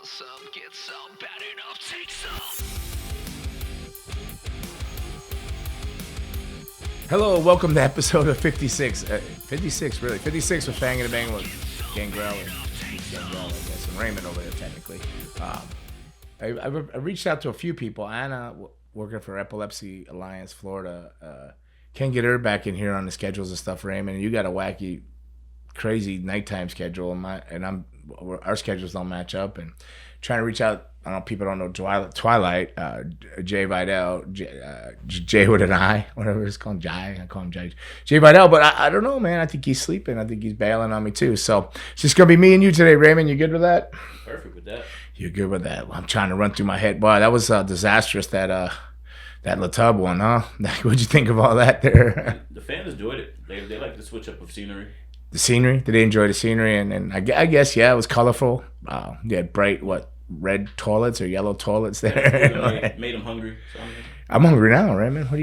some, get some, bad enough, take some. Hello, welcome to episode of 56. 56, really. 56 with FANGIN and BANGIN with Gangrel and Raymond over there, technically. I reached out to a few people. Anna, working for Epilepsy Alliance, Florida. Can't get her back in here on the schedules and stuff, Raymond. You got a wacky, crazy nighttime schedule, and our schedules don't match up. And trying to reach out. I don't know, people don't know Twilight, Jay Vidal, Jay with an I, whatever it's called, Jay. I call him Jay Vidal, but I don't know, man. I think he's sleeping. I think he's bailing on me too. So it's just gonna be me and you today, Raymond. You good with that? Perfect with that. You're good with that. I'm trying to run through my head. Boy, that was disastrous. That La Tub one, huh? What'd you think of all that there? The fans enjoyed it. They like to switch up of scenery. The scenery? Did they enjoy the scenery? And I guess, yeah, it was colorful. You had bright, red toilets or yellow toilets there. Made them hungry. So I'm hungry now, Raymond. What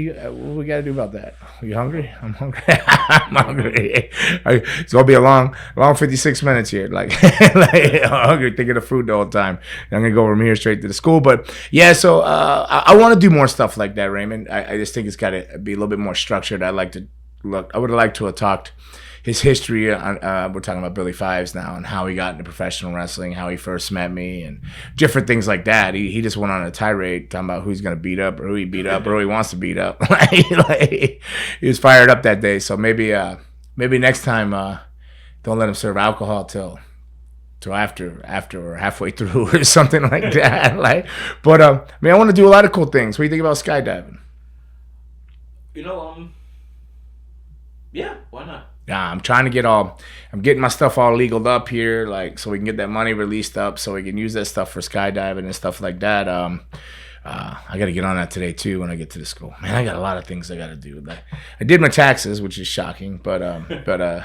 we got to do about that? Are you hungry? I'm hungry. I'm hungry. It's gonna be a long 56 minutes here. Like I'm hungry, thinking of food the whole time. And I'm gonna go from here straight to the school. But yeah, so I want to do more stuff like that, Raymond. I just think it's got to be a little bit more structured. I would have liked to have talked his history. We're talking about Billy Fives now and how he got into professional wrestling, how he first met me, and different things like that. He just went on a tirade talking about who he's going to beat up or who he beat up or who he wants to beat up. He was fired up that day. So maybe next time don't let him serve alcohol till after or halfway through or something like that. But I want to do a lot of cool things. What do you think about skydiving? Yeah, why not? Yeah, I'm trying to I'm getting my stuff all legaled up here, so we can get that money released up so we can use that stuff for skydiving and stuff like that. I got to get on that today too when I get to the school. Man, I got a lot of things I got to do. I did my taxes, which is shocking, but I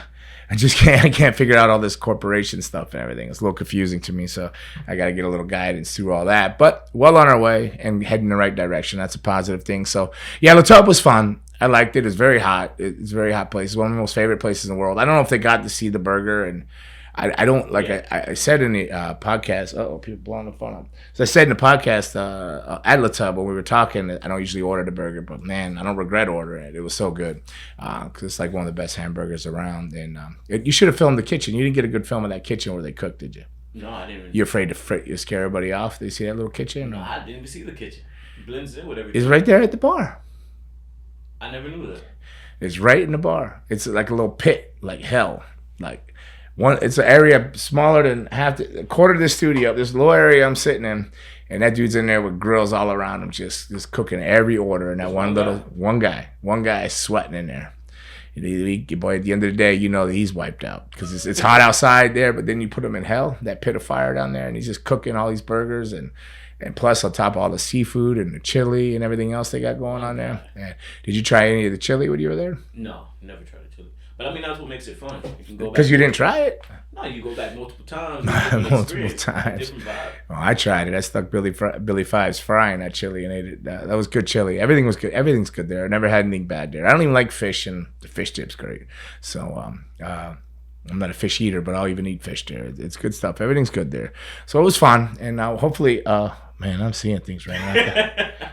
just can't figure out all this corporation stuff and everything. It's a little confusing to me, so I got to get a little guidance through all that. But well on our way and heading in the right direction. That's a positive thing. So yeah, La Tub was fun. I liked it. It's very hot. It's a very hot place. It's one of my most favorite places in the world. I don't know if they got to see the burger, and I don't like. Yeah. I said in the podcast. Oh, people blowing the phone up. So I said in the podcast at La Tub when we were talking, I don't usually order the burger, but man, I don't regret ordering it. It was so good because it's like one of the best hamburgers around. And you should have filmed the kitchen. You didn't get a good film of that kitchen where they cooked, did you? No, I didn't. You're afraid to scare everybody off? Did you see that little kitchen? No, I didn't even see the kitchen. It blends in with everything. It's right there at the bar. I never knew that. It's right in the bar. It's like a little pit, like hell. It's an area smaller than a quarter of the studio. This little area I'm sitting in, and that dude's in there with grills all around him, just cooking every order. And that one guy is sweating in there. Boy, at the end of the day, you know that he's wiped out because it's hot outside there. But then you put him in hell, that pit of fire down there, and he's just cooking all these burgers and plus on top of all the seafood and the chili and everything else they got going on there. Yeah. Did you try any of the chili when you were there? No, never tried the chili. But that's what makes it fun. You can go back. Because you didn't try it? No, you go back multiple times. Multiple times. Different vibe. Oh, I tried it. I stuck Billy Fives frying that chili and ate it. That was good chili. Everything was good. Everything's good there. I never had anything bad there. I don't even like fish, and the fish dip's great. So I'm not a fish eater, but I'll even eat fish there. It's good stuff. Everything's good there. So it was fun, and hopefully, man, I'm seeing things right now.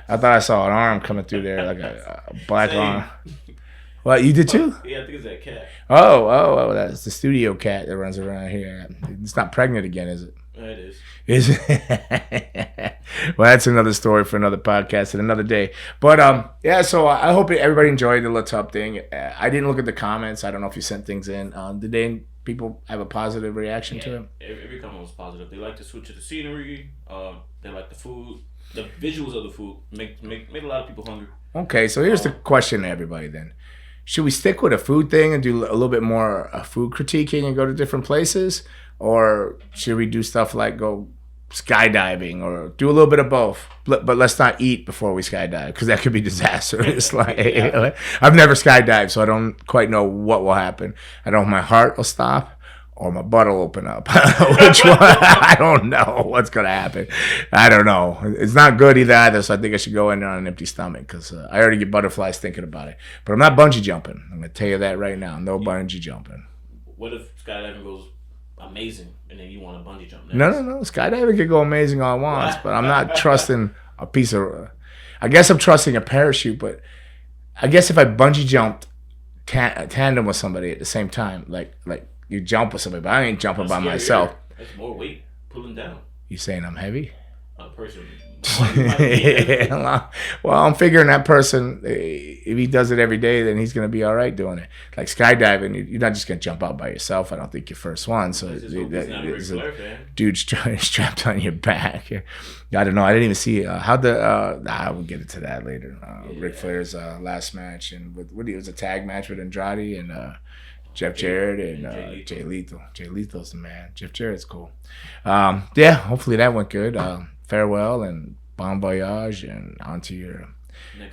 I thought I saw an arm coming through there, like a black arm. What, you did too? Yeah, I think it's that cat. Oh, that's the studio cat that runs around here. It's not pregnant again, is it? It is. Is it? Well, that's another story for another podcast and another day. But yeah, so I hope everybody enjoyed the La Tub thing. I didn't look at the comments. I don't know if you sent things in. Did people have a positive reaction to it? Every comment was positive. They like to switch to the scenery. They like the food. The visuals of the food made a lot of people hungry. Okay, so here's the question to everybody then. Should we stick with a food thing and do a little bit more food critiquing and go to different places? Or should we do stuff like go skydiving or do a little bit of both? But let's not eat before we skydive because that could be disastrous. I've never skydived, so I don't quite know what will happen. I don't know if my heart will stop or my butt will open up. Which one? I don't know what's going to happen. I don't know. It's not good either, so I think I should go in there on an empty stomach because I already get butterflies thinking about it. But I'm not bungee jumping. I'm going to tell you that right now. No bungee jumping. What if skydiving goes amazing and and then you want to bungee jump next. No. Skydiving could go amazing all at once, but I'm not trusting a piece of. I guess I'm trusting a parachute, but I guess if I bungee jumped tandem with somebody at the same time, like you jump with somebody, but I ain't jumping by myself. That's more weight pulling down. You saying I'm heavy? A person. Well, I'm figuring that person, if he does it every day, then he's gonna be all right doing it. Like skydiving, you're not just gonna jump out by yourself. I don't think your first one. So there's a dude strapped on your back. I don't know. I didn't even see how the. We'll get into that later. Ric Flair's last match, and what it was a tag match with Andrade and Jeff Jarrett and Jay Lethal. Jay Lethal's the man. Jeff Jarrett's cool. Yeah, hopefully that went good. Farewell and bon voyage and on to your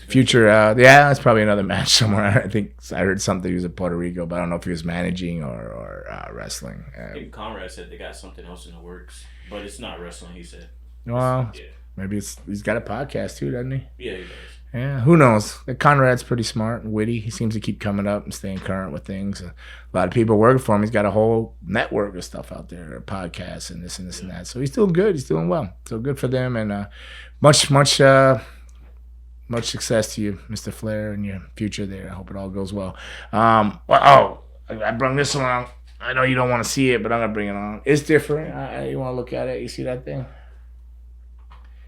future. Yeah, that's probably another match somewhere. I think I heard something he was in Puerto Rico, but I don't know if he was managing or wrestling. I think Conrad said they got something else in the works, but it's not wrestling, he said. Well, maybe he's got a podcast too, doesn't he? Yeah, he does. Yeah, who knows? Conrad's pretty smart and witty. He seems to keep coming up and staying current with things. A lot of people working for him. He's got a whole network of stuff out there, podcasts and this and that. So he's doing good. He's doing well. So good for them, and much success to you, Mr. Flair, in your future there. I hope it all goes well. I brought this along. I know you don't want to see it, but I'm gonna bring it on. It's different. You want to look at it? You see that thing?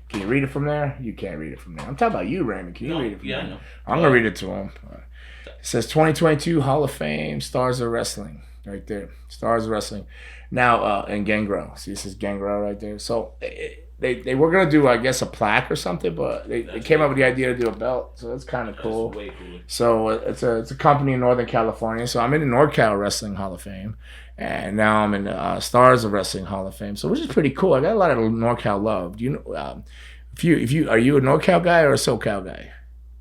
Can you read it from there? You can't read it from there. I'm talking about you, Raymond. Can you read it from there? I know. I'm going to read it to him. It says 2022 Hall of Fame, Stars of Wrestling. Right there. Stars of Wrestling. Now, and Gangrel. See, this is Gangrel right there. So, they were going to do, I guess, a plaque or something, but they came up with the idea to do a belt. So, that's kind of cool. Way cooler. So, it's a company in Northern California. So, I'm in the NorCal Wrestling Hall of Fame. And now I'm in the Stars of Wrestling Hall of Fame, so which is pretty cool. I got a lot of NorCal love. Do you know? If you are you a NorCal guy or a SoCal guy,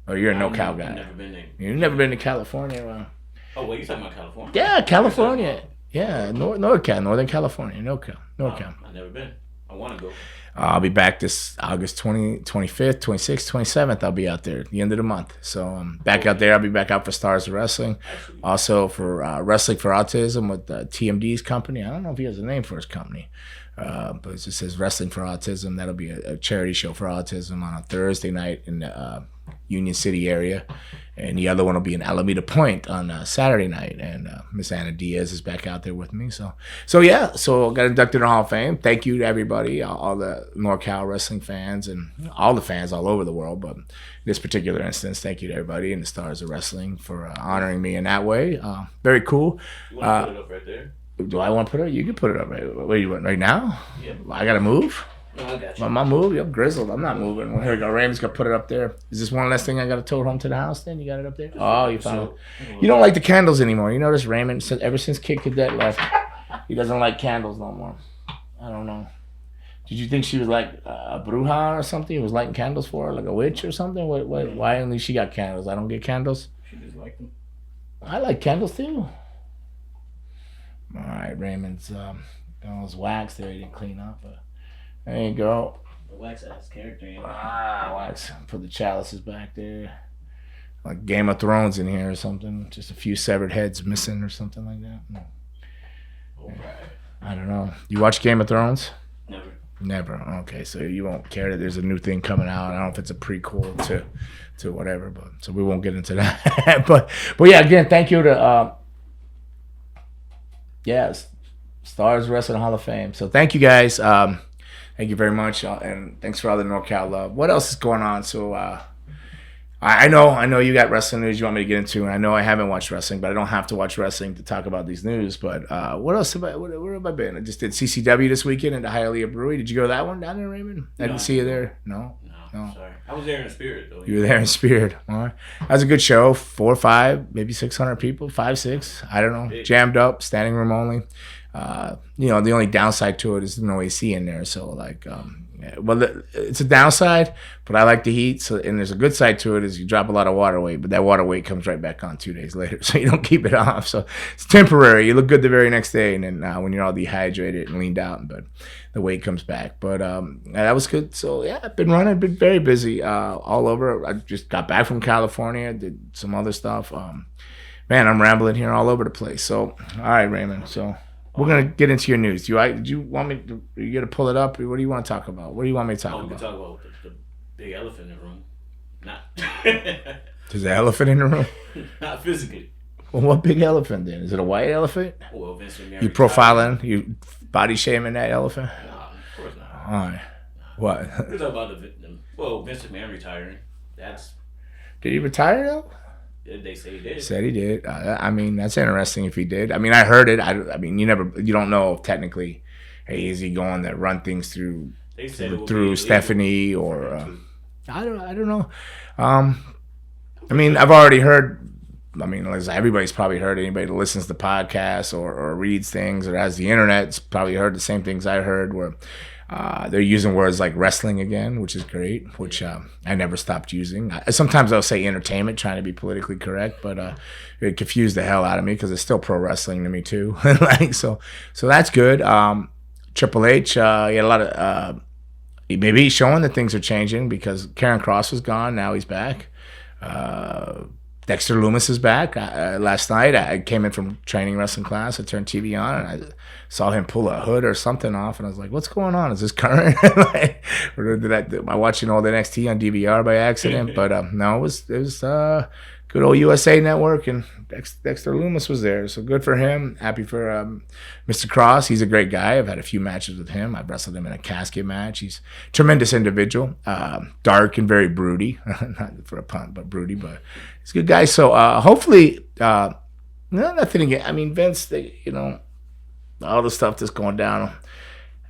or you're a NorCal guy? Never been there. You've never been to California? Oh wait, you talking about California? Yeah, California. Yeah, NorCal, Northern California, NorCal. I've never been. I want to go. I'll be back this August 25th, 26th, 27th. I'll be out there at the end of the month. So I'm back out there. I'll be back out for Stars of Wrestling. Also for Wrestling for Autism with TMD's company. I don't know if he has a name for his company. But it just says Wrestling for Autism. That'll be a charity show for autism on a Thursday night in the Union City area. And the other one will be in Alameda Point on Saturday night. And Miss Anna Diaz is back out there with me. So I got inducted in the Hall of Fame. Thank you to everybody, all the NorCal wrestling fans and all the fans all over the world. But in this particular instance, thank you to everybody and the Stars of Wrestling for honoring me in that way. Very cool. You want to put it up right there? Do I want to put it up? You can put it up right now? Yeah. I got to move? No, I got you. My move? You're grizzled. I'm not moving. Well, here we go. Raymond's going to put it up there. Is this one less thing I got to tow home to the house then? You got it up there? Oh, you found it. You don't like the candles anymore. You notice Raymond, ever since Kid Cadet left, he doesn't like candles no more. I don't know. Did you think she was like a bruja or something? He was lighting candles for her, like a witch or something? Why only she got candles? I don't get candles? She just liked them. I like candles too. All right, Raymond's those wax there he didn't clean up. But there you go. The wax has character in it. Wax. Put the chalices back there. Like Game of Thrones in here or something. Just a few severed heads missing or something like that. All right. I don't know. You watch Game of Thrones? Never. Okay, so you won't care that there's a new thing coming out. I don't know if it's a prequel to whatever, but so we won't get into that. but yeah, again, thank you to Stars Wrestling Hall of Fame. So thank you guys. Thank you very much, and thanks for all the NorCal love. What else is going on? So I know you got wrestling news you want me to get into, and I know I haven't watched wrestling, but I don't have to watch wrestling to talk about these news. But what else where have I been? I just did CCW this weekend at the Hialeah Brewery. Did you go to that one down there, Raymond? I didn't see you there. No. Sorry. I was there in spirit, though. You were there in spirit. All right. That was a good show. 4 or 5, maybe 600 people. 5, 6. I don't know. Big. Jammed up, standing room only. The only downside to it is no AC in there. So, it's a downside, but I like the heat. So, and there's a good side to it is you drop a lot of water weight, but that water weight comes right back on 2 days later. So you don't keep it off. So it's temporary. You look good the very next day, and then when you're all dehydrated and leaned out, but the weight comes back. But that was good. So yeah, I've been running, been very busy all over. I just got back from California, did some other stuff. Man, I'm rambling here all over the place. So all right, Raymond. So. We're gonna get into your news. Do you want me? You gonna pull it up? What do you want to talk about? What do you want me to talk We about? can talk about the big elephant in the room. Not. There's an elephant in the room. Not physically. Well, what big elephant then? Is it a white elephant? Well, Vince McMahon. You profiling? You body shaming that elephant? Nah, of course not. All right. What? We're talking about Vince McMahon retiring. Did he retire though? They say he did. Said he did. I mean, that's interesting if he did. I mean, I heard it. I mean, you don't know technically. Hey, is he going to run things through Stephanie or? I don't know. I mean, I've already heard. I mean, everybody's probably heard. Anybody that listens to podcasts or reads things or has the internet's probably heard the same things I heard. Where they're using words like wrestling again, which is great, which I never stopped using. Sometimes I'll say entertainment, trying to be politically correct, but it confused the hell out of me because it's still pro wrestling to me too. So that's good. Triple H, he had a lot of maybe he's showing that things are changing because Karrion Kross was gone, now he's back. Dexter Lumis is back. Last night, I came in from training wrestling class. I turned TV on, and I saw him pull a hood or something off, and I was like, what's going on? Is this current? Or am I watching all the NXT on DVR by accident? But no, it was good old USA Network, and Dexter Lumis was there. So good for him. Happy for Mr. Cross. He's a great guy. I've had a few matches with him. I've wrestled him in a casket match. He's a tremendous individual. Dark and very broody. Not for a pun, but broody. But he's a good guy. So hopefully, nothing again. I mean, Vince, all the stuff that's going down.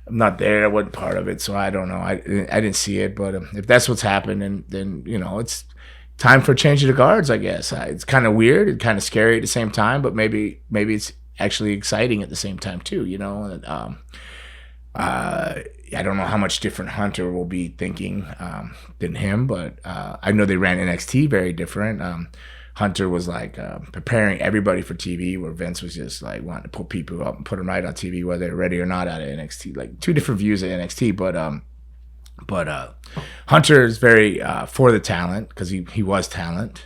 I'm not there. I wasn't part of it, so I don't know. I didn't see it. But if that's what's happened, then it's time for a change of the guards, I guess. It's kind of weird and kind of scary at the same time, but maybe it's actually exciting at the same time too. I don't know how much different Hunter will be thinking than him, but I know they ran NXT very different. Hunter was like preparing everybody for TV, where Vince was just like wanting to put people up and put them right on TV, whether they're ready or not out of NXT. Like two different views of NXT, but Hunter is very for the talent because he was talent.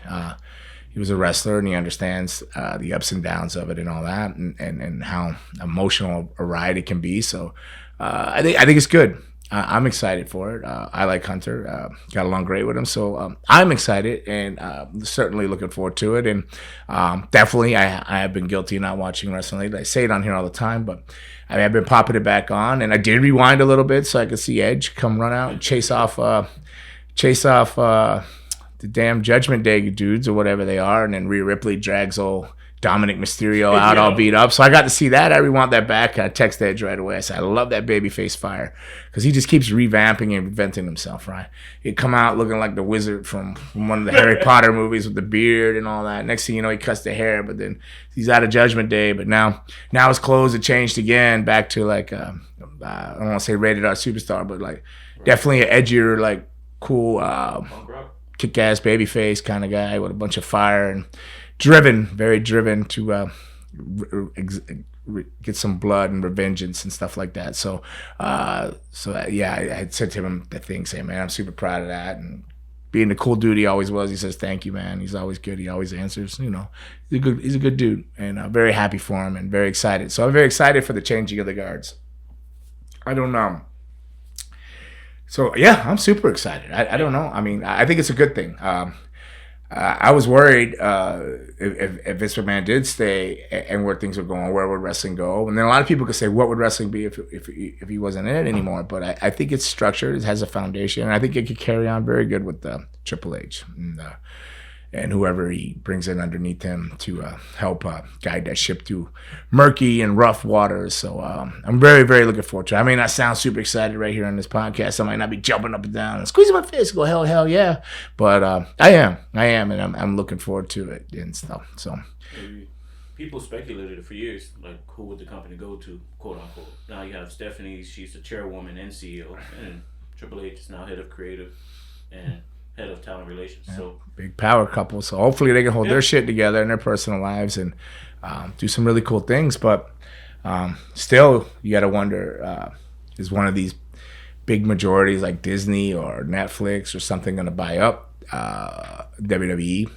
He was a wrestler and he understands the ups and downs of it and all that, and how emotional a ride it can be. So I think it's good. I'm excited for it. I like Hunter. Got along great with him, so I'm excited and certainly looking forward to it. And definitely, I have been guilty of not watching wrestling lately. I say it on here all the time, but I've been popping it back on, and I did rewind a little bit so I could see Edge come run out and chase off the damn Judgment Day dudes or whatever they are, and then Rhea Ripley drags old Dominic Mysterio out all beat up. So I got to see that. I rewound that back. I texted Edge right away. I said, I love that babyface fire because he just keeps revamping and reinventing himself, right? He'd come out looking like the wizard from one of the Harry Potter movies with the beard and all that. Next thing you know, he cuts the hair, but then he's out of Judgment Day. But now his clothes have changed again back to like, I don't want to say rated R superstar, but like definitely an edgier, like cool, kick-ass babyface kind of guy with a bunch of fire and very driven to get some blood and revengeance and stuff like that. So yeah, I had said to him that thing, saying, man, I'm super proud of that. And being the cool dude he always was, he says, thank you, man. He's always good. He always answers, he's a good dude, and I'm very happy for him and very excited. So I'm very excited for the changing of the guards. I don't know. So yeah, I'm super excited. I don't know. I mean, I think it's a good thing. I was worried if Vince McMahon did stay and where things were going, where would wrestling go? And then a lot of people could say, what would wrestling be if he wasn't in it anymore? But I think it's structured, it has a foundation, and I think it could carry on very good with Triple H and whoever he brings in underneath him to help guide that ship through murky and rough waters. So I'm very, very looking forward to it. I mean, I sound super excited right here on this podcast. I might not be jumping up and down and squeezing my fist, go hell yeah. But I am, and I'm looking forward to it and stuff. So people speculated for years, like who would the company go to, quote unquote. Now you have Stephanie, she's the chairwoman and CEO, and Triple H is now head of creative and head of talent relations. Yeah, so big power couple. So hopefully they can hold their shit together in their personal lives and do some really cool things. But still, you got to wonder, is one of these big majorities like Disney or Netflix or something going to buy up WWE?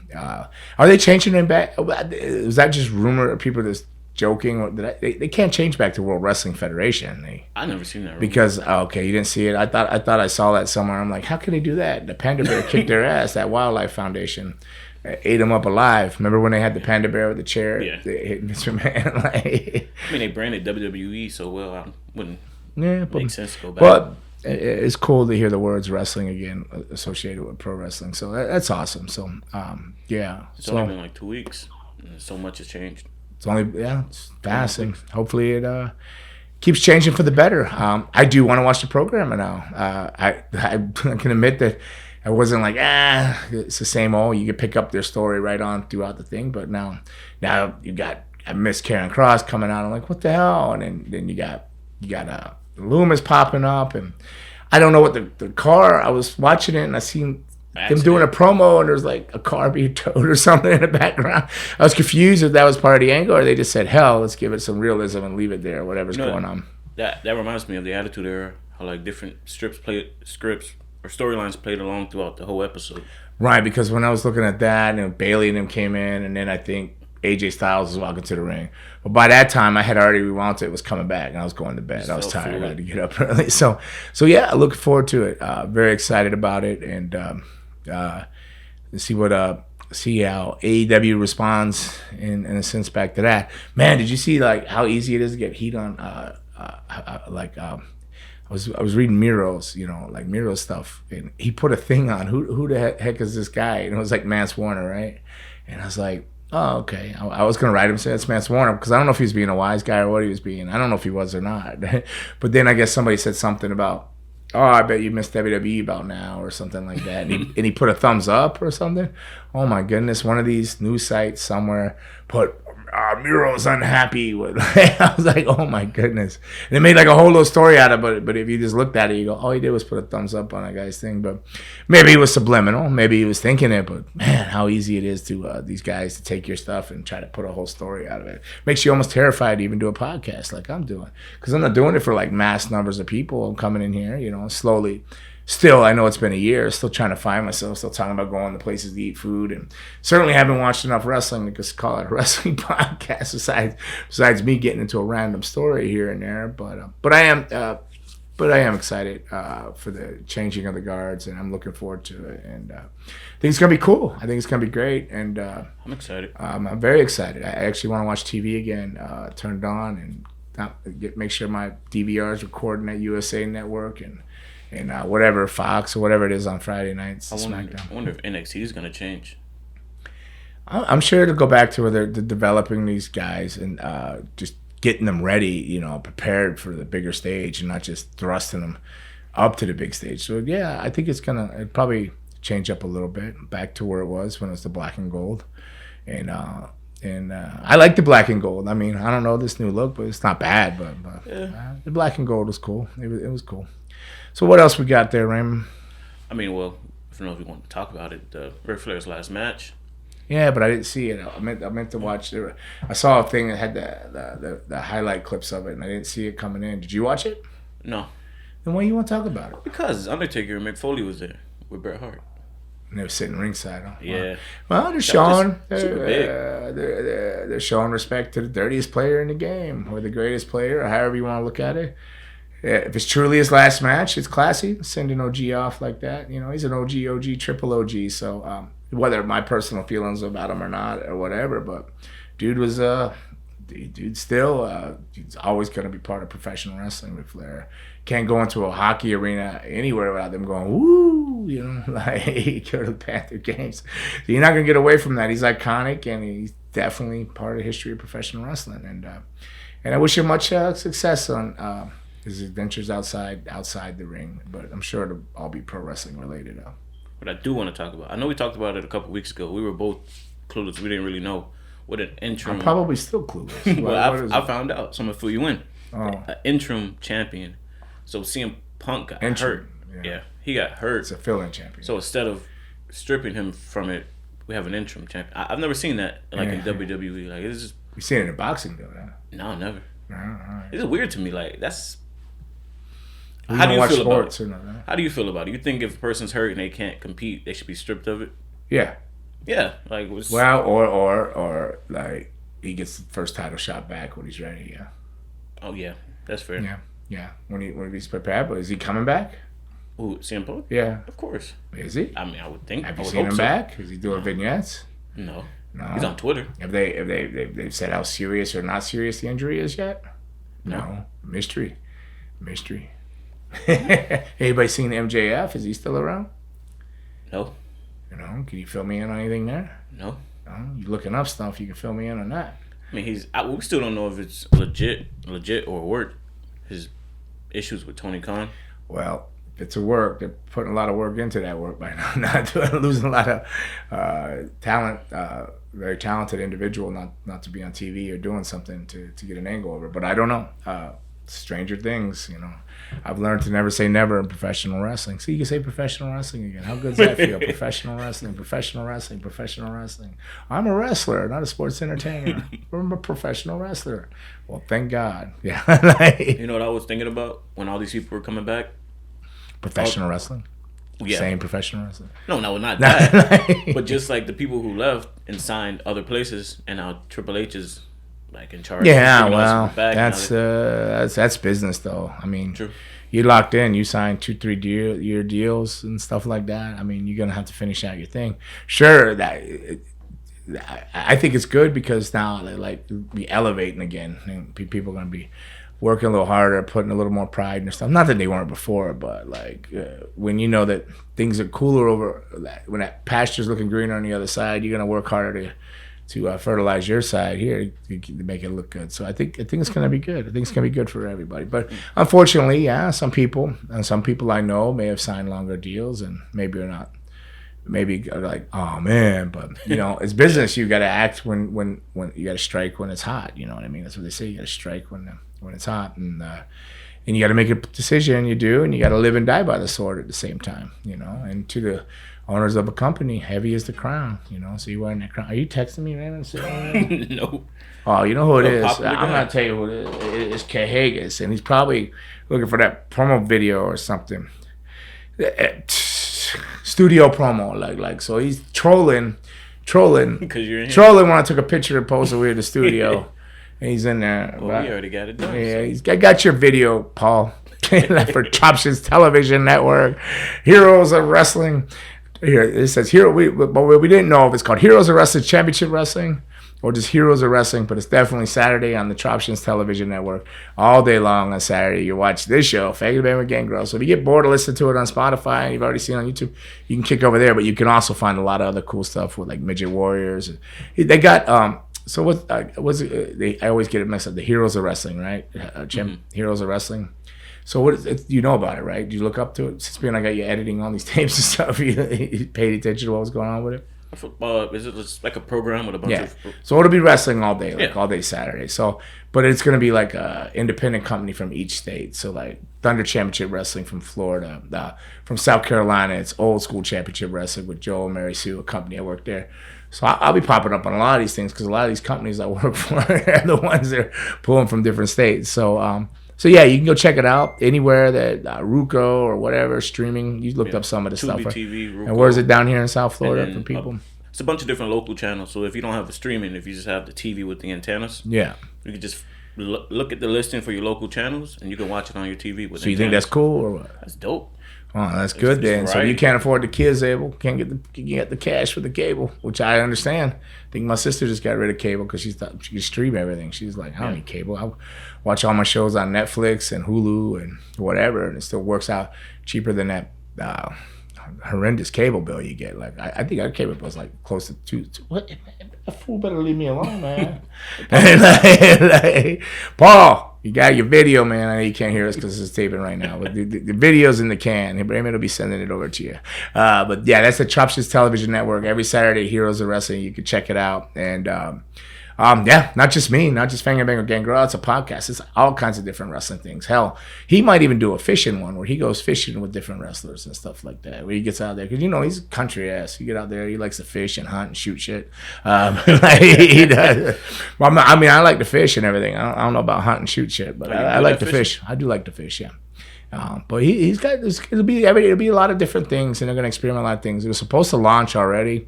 Are they changing them back? Is that just rumor? People just joking. They can't change back to World Wrestling Federation. I never seen that. Because okay, you didn't see it. I thought I saw that somewhere. I'm like, how can they do that? The Panda Bear kicked their ass. That Wildlife Foundation ate them up alive. Remember when they had the Panda Bear with the chair? Yeah. They hit Mr. Man. Like, I mean, they branded WWE so well. I wouldn't make sense to go back. But it's cool to hear the words wrestling again associated with pro wrestling. So that's awesome. So yeah. It's only been like 2 weeks. And so much has changed. It's fast, and hopefully it keeps changing for the better. I do want to watch the program now. I can admit that I wasn't like, it's the same old. You can pick up their story right on throughout the thing. But now I miss Karrion Kross coming out. I'm like, what the hell? And then you got Loomis popping up, and I don't know what the car. I was watching it and I seen them doing a promo, and there's like a car being towed or something in the background. I was confused if that was part of the angle or they just said, hell, let's give it some realism and leave it there, whatever's going on. That reminds me of the Attitude Era, how like different scripts or storylines played along throughout the whole episode. Right, because when I was looking at that, and Bailey and them came in, and then I think AJ Styles was walking to the ring. But by that time, I had already rewound it. It was coming back, and I was going to bed. I was tired. I had to get up early. So yeah, looking forward to it. Very excited about it, and see how AEW responds in a sense back to that. Man, did you see like how easy it is to get heat on? I was reading Miro's, like Miro's stuff, and he put a thing on. Who the heck is this guy? And it was like Mance Warner, right? And I was like, oh, okay. I was gonna write him, say that's Mance Warner, because I don't know if he was being a wise guy or what he was being. I don't know if he was or not. But then I guess somebody said something about, oh, I bet you missed WWE about now or something like that. And he put a thumbs up or something. Oh my goodness, one of these news sites somewhere put Miro's unhappy with. I was like, oh my goodness. And they made like a whole little story out of it. But if you just looked at it, you go, all he did was put a thumbs up on that guy's thing. But maybe he was subliminal. Maybe he was thinking it. But man, how easy it is to these guys to take your stuff and try to put a whole story out of it. Makes you almost terrified to even do a podcast like I'm doing. Because I'm not doing it for like mass numbers of people. I'm coming in here, slowly. Still, I know it's been a year, still trying to find myself, still talking about going to places to eat food, and certainly haven't watched enough wrestling to just call it a wrestling podcast besides me getting into a random story here and there. But I am excited for the changing of the guards, and I'm looking forward to it, and I think it's going to be cool. I think it's going to be great, and I'm excited. I'm very excited. I actually want to watch TV again, turned on, and make sure my DVR is recording at USA Network, and whatever, Fox or whatever it is on Friday nights. I wonder if NXT is going to change. I'm sure it'll go back to where they're developing these guys and just getting them ready, prepared for the bigger stage and not just thrusting them up to the big stage. So, yeah, I think it'll probably change up a little bit back to where it was when it was the black and gold. And I like the black and gold. I mean, I don't know this new look, but it's not bad. But the black and gold was cool. It was cool. So what else we got there, Raymond? I mean, well, I don't know if you want to talk about it. Flair's last match. Yeah, but I didn't see it. I meant to watch it. I saw a thing that had the highlight clips of it, and I didn't see it coming in. Did you watch it? No. Then why do you want to talk about it? Because Undertaker and Mick Foley was there with Bret Hart. And they were sitting ringside. Huh? Yeah. Well, they're showing they're showing respect to the dirtiest player in the game, or the greatest player, or however you want to look at it. Yeah, if it's truly his last match, it's classy. Send an OG off like that. He's an OG, triple OG. So whether my personal feelings about him or not or whatever, but dude was dude still he's always going to be part of professional wrestling with Flair. Can't go into a hockey arena anywhere without them going, woo, like go to the Panther games. So you're not going to get away from that. He's iconic, and he's definitely part of the history of professional wrestling. And I wish him much success on his adventures outside the ring, but I'm sure it'll all be pro wrestling related. What I do want to talk about, I know we talked about it a couple weeks ago. We were both clueless. We didn't really know what an interim. I'm probably still clueless. Well, I found out. So I'm gonna fill you in. Oh. An interim champion. So CM Punk got hurt. Yeah, he got hurt. It's a fill-in champion. So instead of stripping him from it, we have an interim champion. I've never seen that in WWE. Like, it's just. You've seen it in boxing though, huh? No, never. Right. It's weird to me. Like, that's. How do you feel about it? How do you feel about it? You think if a person's hurt and they can't compete, they should be stripped of it? Yeah. Yeah, like or like he gets the first title shot back when he's ready. Yeah. Oh yeah, that's fair. Yeah. When he's prepared, but is he coming back? Ooh, CM Punk? Yeah. Of course. Is he? I mean, I would think. Have you seen him back? Is he doing vignettes? No. No. He's on Twitter. Have they said how serious or not serious the injury is yet? No. Mystery. Anybody seen MJF? Is he still around? No. You know, can you fill me in on anything there? No. You looking up stuff, you can fill me in on that. I mean, we still don't know if it's legit or work. His issues with Tony Khan. Well, if it's a work, they're putting a lot of work into that work by now. Not losing a lot of talent, very talented individual, not to be on TV or doing something to get an angle over. But I don't know. Stranger things, you know. I've learned to never say never in professional wrestling. See, you can say professional wrestling again. How good does that feel? Professional wrestling. I'm a wrestler, not a sports entertainer. I'm a professional wrestler. Well, thank God. Yeah. You know what I was thinking about when all these people were coming back? Professional wrestling? Yeah. Saying professional wrestling? No, not that. But just like the people who left and signed other places, and now Triple H is like in charge. Yeah, well, that's business though. I mean, true. You're locked in. You signed 2-3 year deals and stuff like that. I mean, you're gonna have to finish out your thing. Sure, I think it's good because now like we elevating again, and people are gonna be working a little harder, putting a little more pride in their stuff. Not that they weren't before, but like when you know that things are cooler over when that pasture's looking greener on the other side, you're gonna work harder to fertilize your side here to make it look good. So I think it's going to be good. I think it's going to be good for everybody. But unfortunately, yeah, some people I know may have signed longer deals and maybe are not. Maybe are like, oh man, but you know, it's business. You got to act when you got to strike when it's hot. You know what I mean? That's what they say. You got to strike when it's hot, and you got to make a decision. You do, and you got to live and die by the sword at the same time. You know, and to the owners of a company, heavy is the crown, you know. So you wearing that crown. Are you texting me, Raymond? No. Oh, you know who it is? I'm gonna tell you who it is. It's Cahagas, and he's probably looking for that promo video or something. Studio promo, like so he's trolling. Because you're in here. Trolling when I took a picture and posted we were at the studio, and he's in there. Well, we already got it done. Yeah, I got your video, Paul, for Chops's Television Network, Heroes of Wrestling. Here it says but we didn't know if it's called Heroes of Wrestling Championship Wrestling or just Heroes of Wrestling, but it's definitely Saturday on the Chops's Television Network. All day long on Saturday, you watch this show, FANGIN with Gangrel. So if you get bored of listening to it on Spotify and you've already seen it on YouTube, you can kick over there. But you can also find a lot of other cool stuff with like Midget Warriors. They got so what was it? I always get it mixed up. The Heroes of Wrestling, right? Heroes of Wrestling. So you know about it, right? Did you look up to it? Since being I got you editing all these tapes and stuff, you paid attention to what was going on with it? Is it just like a program with a bunch of... So it'll be wrestling all day, all day Saturday. So, but it's going to be like a independent company from each state. So like Thunder Championship Wrestling from Florida. From South Carolina, it's Old School Championship Wrestling with Joe and Mary Sue, a company I work there. So I'll be popping up on a lot of these things because a lot of these companies I work for are the ones that are pulling from different states. So yeah, you can go check it out anywhere that Ruco or whatever streaming. You looked up some of the stuff, right? TV, Ruco, and where's it down here in South Florida for people? It's a bunch of different local channels. So if you don't have the streaming, if you just have the TV with the antennas, you can just look at the listing for your local channels, and you can watch it on your TV with. So you think that's cool or what? That's dope. Oh, that's good then. So you can't afford the kids can't get the cash for the cable, which I understand. I think my sister just got rid of cable because she thought she could stream everything. She's like, I don't need cable. I watch all my shows on Netflix and Hulu and whatever, and it still works out cheaper than that horrendous cable bill you get. Like I think our cable bill is like close to two. What? A fool better leave me alone, man. Paul, you got your video, man. I know you can't hear us because it's taping right now, but the video's in the can. Raymond will be sending it over to you. But yeah, that's the Chops's Television Network. Every Saturday, Heroes of Wrestling. You can check it out. And yeah, not just me, not just Fangin with Gangrel. It's a podcast. It's all kinds of different wrestling things. Hell, he might even do a fishing one where he goes fishing with different wrestlers and stuff like that. Where he gets out there because he's a country ass. You get out there, he likes to fish and hunt and shoot shit. He does. Well, I mean, I like to fish and everything. I don't know about hunt and shoot shit, but I like to fish. I do like to fish, yeah. But he's got this. It'll be a lot of different things, and they're gonna experiment a lot of things. It was supposed to launch already,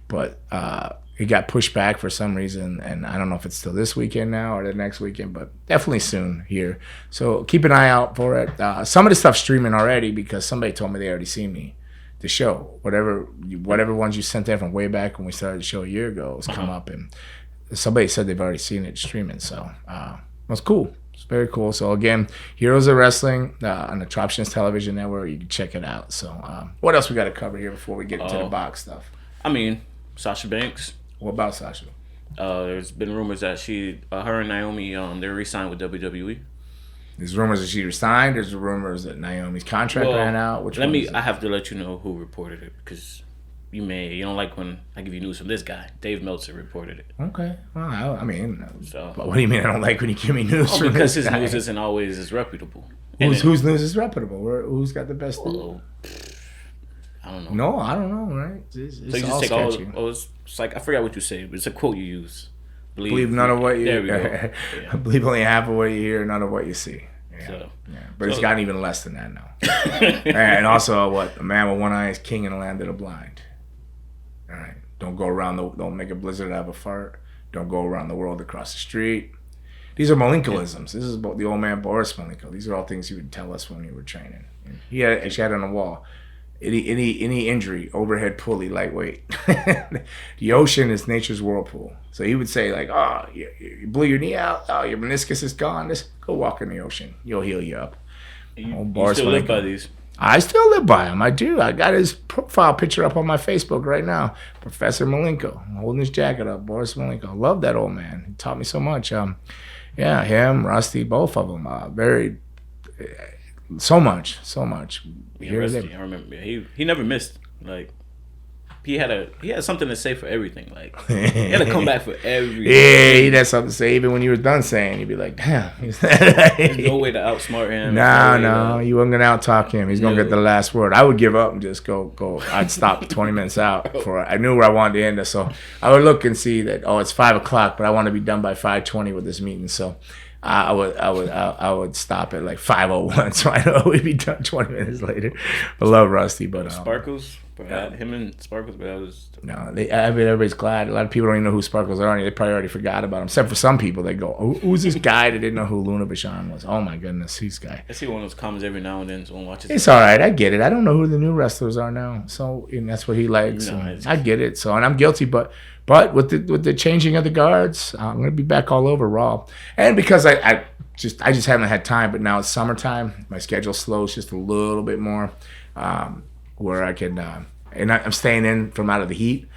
but it got pushed back for some reason, and I don't know if it's still this weekend now or the next weekend, but definitely soon here. So keep an eye out for it. Some of the stuff's streaming already because somebody told me they already seen me. The show, whatever ones you sent in from way back when we started the show a year ago, has come up, and somebody said they've already seen it streaming. So it was cool. It's very cool. So again, Heroes of Wrestling on the Troptions Television Network. You can check it out. So what else we got to cover here before we get into the box stuff? I mean, Sasha Banks. What about Sasha? There's been rumors that her and Naomi, they're re-signed with WWE. There's rumors that she resigned. There's rumors that Naomi's contract ran out. I have to let you know who reported it because you don't like when I give you news from this guy. Dave Meltzer reported it. Okay. Well, I mean, but what do you mean I don't like when you give me news from because this his guy? news isn't always as reputable. Whose news is reputable? Who's got the best news? Well, I don't know. No, I don't know, right? It's so you just all take sketchy. it's like, I forgot what you said, but it's a quote you use. Believe none of what you There we go. Yeah. Believe only half of what you hear, none of what you see. Yeah. So, But it's gotten even less than that now. And also, a man with one eye is king in the land of the blind. All right. Don't go around don't make a blizzard out of a fart. Don't go around the world across the street. These are Malenkoisms. This is the old man Boris Malenko. These are all things he would tell us when we were training. He had on the wall. Any injury, overhead pulley, lightweight. The ocean is nature's whirlpool. So he would say, like, oh, you blew your knee out. Oh, your meniscus is gone. Just go walk in the ocean. You'll heal you up. You still live by these? I still live by him. I do. I got his profile picture up on my Facebook right now. Professor Malenko. I'm holding his jacket up. Boris Malenko. I love that old man. He taught me so much. Yeah, him, Rusty, both of them. So much. Yeah, Rusty, I remember. He never missed. Like, he had something to say for everything. Like, he had to come back for everything. Yeah, he had something to say. Even when you were done saying, you'd be like, damn. There's no way to outsmart him. No, you weren't gonna out-talk him. He's gonna get the last word. I would give up and just go. I'd stop 20 minutes out before I knew where I wanted to end it. So I would look and see that, it's 5:00, but I want to be done by 5:20 with this meeting. So I would stop at like 5:01, so I know we'd be done 20 minutes later. I love Rusty, but Sparkles, him and Sparkles, but that was everybody's glad. A lot of people don't even know who Sparkles are. They probably already forgot about him. Except for some people, they go, "Who's this guy that didn't know who Luna Vachon was?" Oh my goodness, he's guy. I see one of those comments every now and then. Someone watches. It's all right. I get it. I don't know who the new wrestlers are now, so and that's what he likes. I get it. So, and I'm guilty, but with the changing of the guards, I'm gonna be back all over Raw, and because I just haven't had time. But now it's summertime. My schedule slows just a little bit more, where I can, and I'm staying in from out of the heat.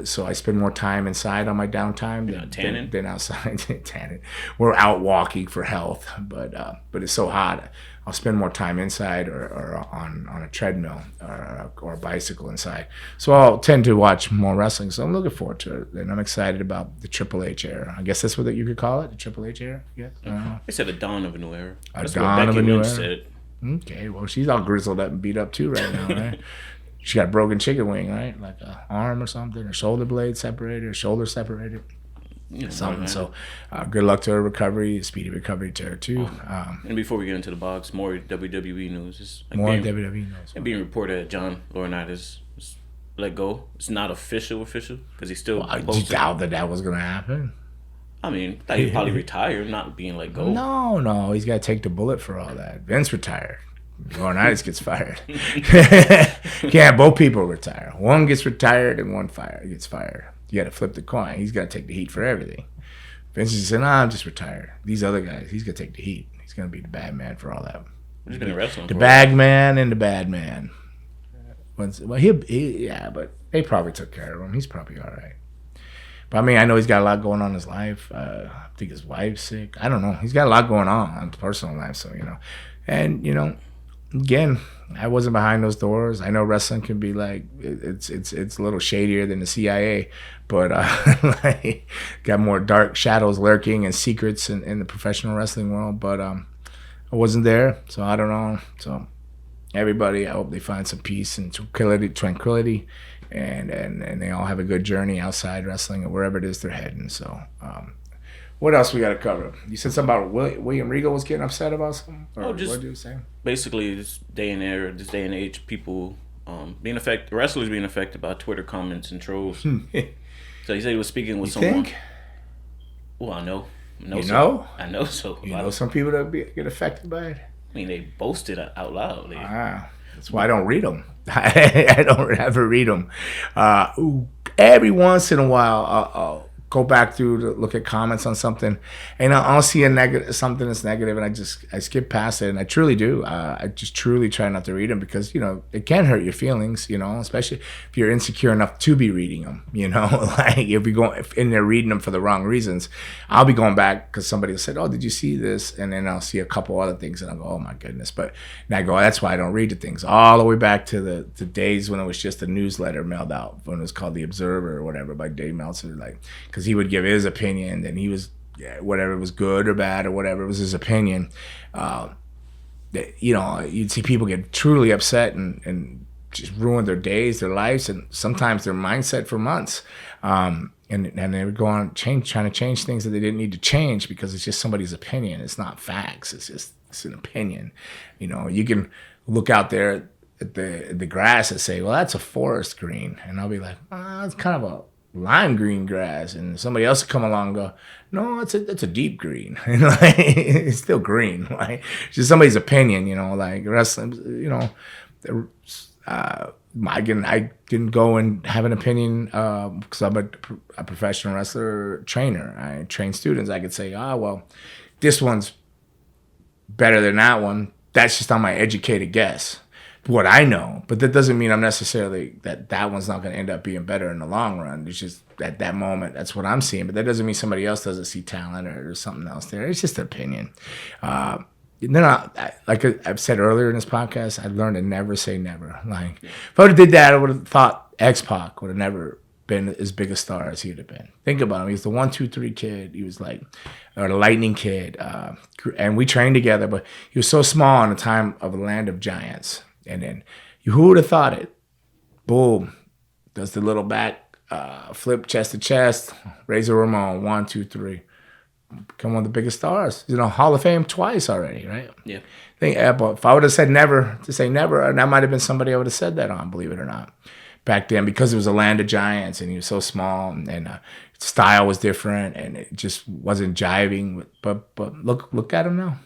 So I spend more time inside on my downtime than outside tanning. We're out walking for health, but it's so hot. I'll spend more time inside or on a treadmill or a bicycle inside. So I'll tend to watch more wrestling. So I'm looking forward to it, and I'm excited about the Triple H era. I guess that's what you could call it, the Triple H era. Yeah, they said the dawn of a new era. That's dawn of a new era. Said. Okay, well she's all grizzled up and beat up too right now, right? She got a broken chicken wing, right? Like an arm or something, or shoulder blade separated, or shoulder separated. Something. So good luck to her recovery, speedy recovery to her too. And before we get into the box, more WWE news. It's like WWE news. It's being reported that John Laurinaitis is let go. It's not official because he's still. I doubt that was gonna happen. I mean, I thought he'd probably retire, not being let go. No, he's got to take the bullet for all that. Vince retired. Laurinaitis gets fired. Can't both people retire. One gets retired and one gets fired. You got to flip the coin. He's got to take the heat for everything. Vince is saying, I'm just retired. These other guys, he's going to take the heat. He's going to be the bad man for all that. He's been wrestling. The bag man and the bad man. Well, but they probably took care of him. He's probably all right. But I mean, I know he's got a lot going on in his life. I think his wife's sick. I don't know. He's got a lot going on in his personal life. So, and, again, I wasn't behind those doors. I know wrestling can be like it's a little shadier than the CIA, but got more dark shadows lurking and secrets in the professional wrestling world. But I wasn't there, so I don't know. So everybody, I hope they find some peace and tranquility, and they all have a good journey outside wrestling or wherever it is they're heading. So. What else we got to cover? You said something about William Regal was getting upset about something? Or just what did you say? Basically, this day and age, people wrestlers being affected by Twitter comments and trolls. So he said he was speaking with You someone. think? Well, I know. You know? I know so. You know some people that get affected by it? I mean, they boasted out loud. That's why I don't read them. I don't ever read them. Every once in a while, I'll go back through to look at comments on something, and I'll see something that's negative, and I skip past it, and I truly do. I just truly try not to read them because it can hurt your feelings, especially if you're insecure enough to be reading them. Like if you're going in there reading them for the wrong reasons, I'll be going back because somebody said, "Oh, did you see this?" And then I'll see a couple other things, and I'll go, "Oh my goodness!" But and I go, "That's why I don't read the things." All the way back to the days when it was just a newsletter mailed out, when it was called The Observer or whatever by Dave Meltzer, like. Because he would give his opinion, and he was whatever was good or bad or whatever was his opinion. You'd see people get truly upset and just ruin their days, their lives, and sometimes their mindset for months. And they would go on trying to change things that they didn't need to change because it's just somebody's opinion. It's not facts. It's an opinion. You can look out there at the grass and say, "Well, that's a forest green," and I'll be like, "It's kind of a lime green grass," and somebody else will come along and go, "No, it's a deep green." It's still green. Like it's just somebody's opinion, like wrestling. I didn't go and have an opinion because I'm a professional wrestler trainer. I train students. I could say, well, this one's better than that one. That's just on my educated guess. What I know, but that doesn't mean I'm necessarily that one's not going to end up being better in the long run. It's just at that moment, that's what I'm seeing. But that doesn't mean somebody else doesn't see talent or there's something else there. It's just an opinion. Like I've said earlier in this podcast, I learned to never say never. Like if I would have did that, I would have thought X-Pac would have never been as big a star as he would have been. Think about him. He was the 1, 2, 3 kid. He was like, or the lightning kid. And we trained together, but he was so small in the time of a land of giants. And then, who would have thought it? Boom. Does the little back flip chest to chest. Razor Ramon, 1, 2, 3. Become one of the biggest stars. Hall of Fame twice already, right? Yeah. But if I would have said never, to say never, and that might have been somebody I would have said that on, believe it or not. Back then, because it was a land of giants and he was so small and style was different and it just wasn't jiving. But look at him now.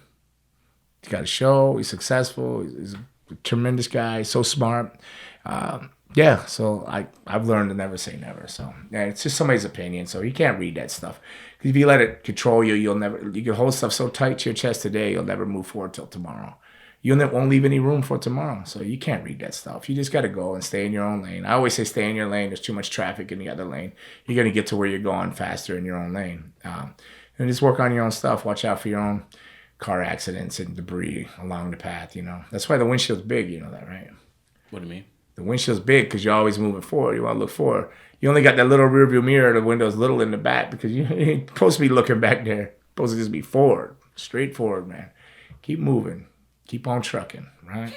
He's got a show. He's successful. He's a tremendous guy, so smart. So I've learned to never say never. So it's just somebody's opinion. So you can't read that stuff. If you let it control you, you can hold stuff so tight to your chest today, you'll never move forward till tomorrow. You won't leave any room for tomorrow. So you can't read that stuff. You just got to go and stay in your own lane. I always say stay in your lane. There's too much traffic in the other lane. You're going to get to where you're going faster in your own lane. And just work on your own stuff. Watch out for your own car accidents and debris along the path, That's why the windshield's big, you know that, right? What do you mean? The windshield's big because you're always moving forward. You want to look forward. You only got that little rearview mirror, the window's little in the back because you ain't supposed to be looking back there. You're supposed to just be forward, straight forward, man. Keep moving. Keep on trucking, right?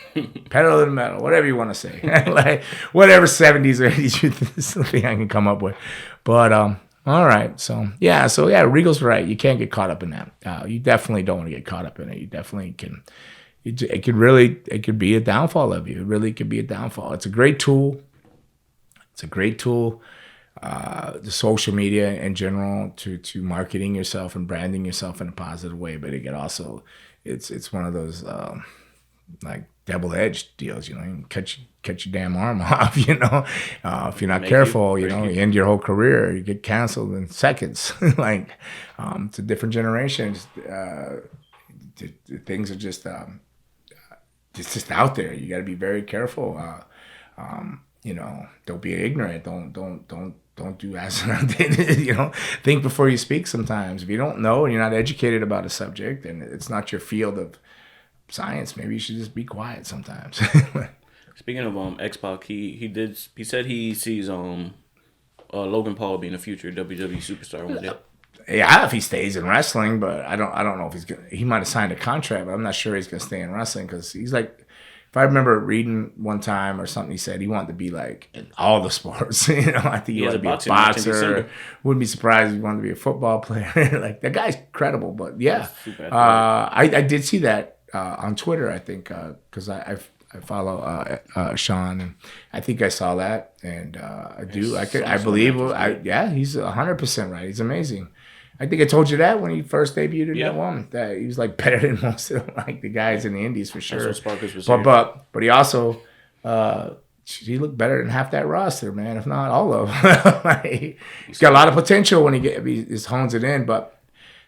Pedal to the metal, whatever you want to say. Like, whatever 70s or 80s is something I can come up with. But, all right. So Regal's right. You can't get caught up in that. You definitely don't want to get caught up in it. You definitely can. It could be a downfall of you. It really could be a downfall. It's a great tool. The social media in general to marketing yourself and branding yourself in a positive way. But it can also, it's one of those like double-edged deals. You can cut your damn arm off. If you're not careful, you end your whole career. You get canceled in seconds. Like it's a different generation. Things are just it's just out there. You got to be very careful. Don't be ignorant. Don't do asinine. Think before you speak. Sometimes if you don't know and you're not educated about a subject and it's not your field of science, maybe you should just be quiet sometimes. Speaking of X-Pac, he said he sees Logan Paul being a future WWE superstar one day. Yeah, if he stays in wrestling, but I don't know if he's gonna. He might have signed a contract, but I'm not sure he's gonna stay in wrestling because he's like. If I remember reading one time or something, he said he wanted to be like in all the sports. I think he wanted to be a boxer. Wouldn't be surprised if he wanted to be a football player. Like that guy's credible, but yeah, I did see that on Twitter. I think because I I follow Sean, and I think I saw that, and I believe, yeah, he's 100% right. He's amazing. I think I told you that when he first debuted in that one, that he was like better than most of like the guys in the Indies for sure. That's what Sparkus was saying. But he also he looked better than half that roster, man, if not all of them. Like, he's got a lot of potential when he hones it in, but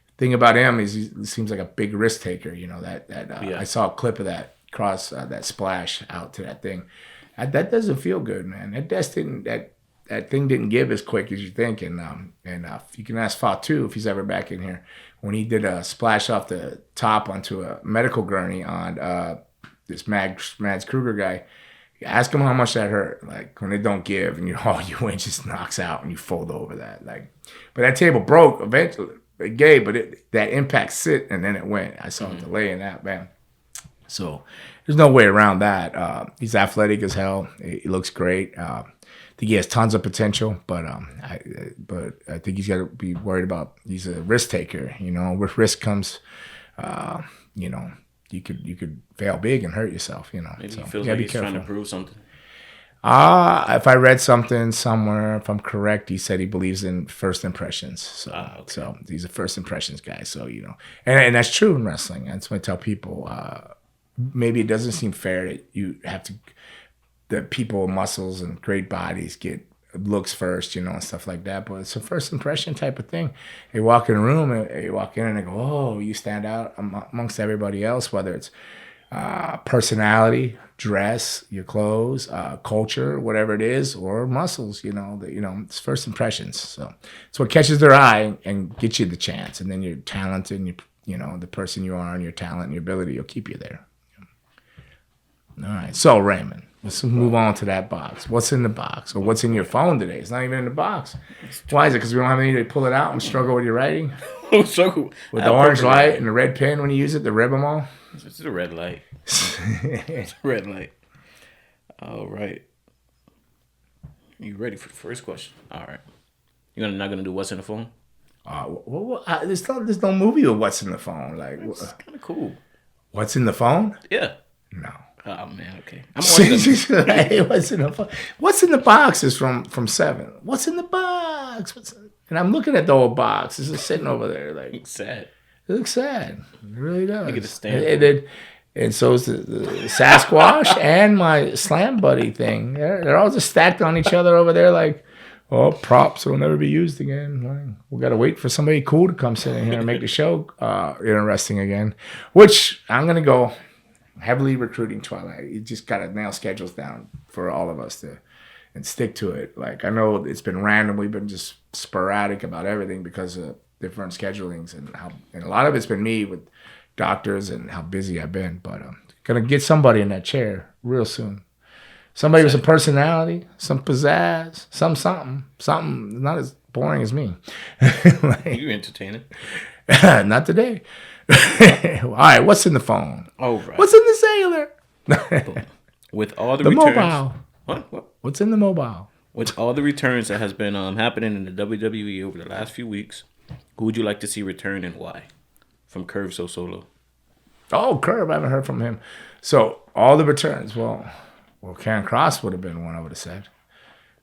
the thing about him is he seems like a big risk taker. You know I saw a clip of that cross that splash out to that thing. That doesn't feel good, man. That thing didn't give as quick as you think, and you can ask Fatu if he's ever back in here. When he did a splash off the top onto a medical gurney on this Mads Kruger guy, ask him how much that hurt. Like when it don't give and all you win just knocks out and you fold over that. Like, but that table broke eventually. It gave, but that impact sit and then it went. I saw a delay in that, man. So there's no way around that. He's athletic as hell. He looks great. I think he has tons of potential, but I think he's got to be worried about. He's a risk taker. You know, with risk comes, you know, you could fail big and hurt yourself. You know, maybe so, he feels like he's trying to prove something. If I read something somewhere, if I'm correct, he said he believes in first impressions. So, okay. So he's a first impressions guy. So you know, and that's true in wrestling. That's what I tell people. Maybe it doesn't seem fair that you have to. That people with muscles and great bodies get looks first, you know, and stuff like that. But it's a first impression type of thing. You walk in a room, and you walk in and they go, oh, you stand out amongst everybody else, whether it's personality, dress, your clothes, culture, whatever it is, or muscles, you know, it's first impressions. So it's what catches their eye and gets you the chance. And then your talent and you know, the person you are and your talent and your ability will keep you there. All right. So Raymond. Let's move on to that box. What's in the box? Or what's in your phone today? It's not even in the box. Why is it? Because we don't have any to pull it out and struggle with your writing? Struggle. With the orange light and the red pen when you use it, the rib them all? It's a red light. It's a red light. All right. You ready for the first question? All right. You're not going to do what's in the phone? There's no movie with what's in the phone. Like, it's kind of cool. What's in the phone? Yeah. No. Oh man, okay. Hey, what's in the box is from Seven. What's in the box? And I'm looking at the old box. It's just sitting over there, like it's sad. It looks sad. It really does. Look at the stamp. And so is the Sasquatch and my Slam Buddy thing. They're all just stacked on each other over there, like props will never be used again. We got to wait for somebody cool to come sit in here and make the show interesting again. Which I'm gonna go. Heavily recruiting Twilight. You just got to nail schedules down for all of us and stick to it. Like, I know it's been random. We've been just sporadic about everything because of different schedulings and a lot of it's been me with doctors and how busy I've been. But I'm going to get somebody in that chair real soon. Somebody with some personality, some pizzazz, something not as boring as me. You entertaining? Not today. All right, what's in the phone? Oh, right. What's in the cellular? With all the returns, mobile. What? What's in the mobile? With all the returns that has been happening in the WWE over the last few weeks, who would you like to see return and why? From Curve So Solo. Oh, Curve, I haven't heard from him. So all the returns. Well, Karrion Kross would have been one I would have said.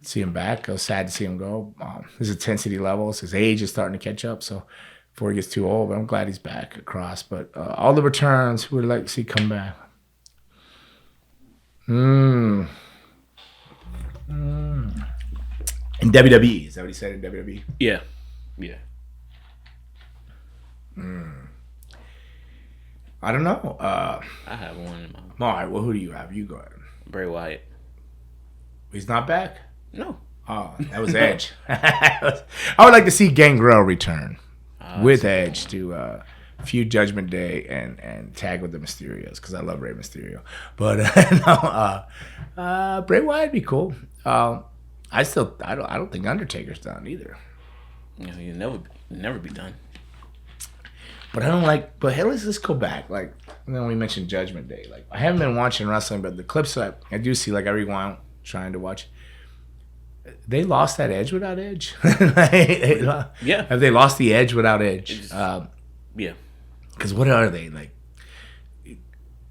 See him back. I was sad to see him go. His intensity levels, his age is starting to catch up. So. Before he gets too old, but I'm glad he's back across. But all the returns, who would like to see come back? In WWE, is that what he said in WWE? Yeah. I don't know. I have one in mind. All right, well, who do you have? You go ahead. Bray Wyatt. He's not back? No. Oh, that was Edge. I would like to see Gangrel return. With Edge to feud Judgment Day and tag with the Mysterios because I love Rey Mysterio. But Bray Wyatt would be cool. I don't think Undertaker's done either. Yeah, he'll never be done. But I don't like. But hey, let's go back. Like when we mentioned Judgment Day. Like I haven't been watching wrestling, but the clips I do see, like every while trying to watch. They lost that edge without Edge. Yeah. Have they lost the edge without Edge? Yeah. Because what are they like?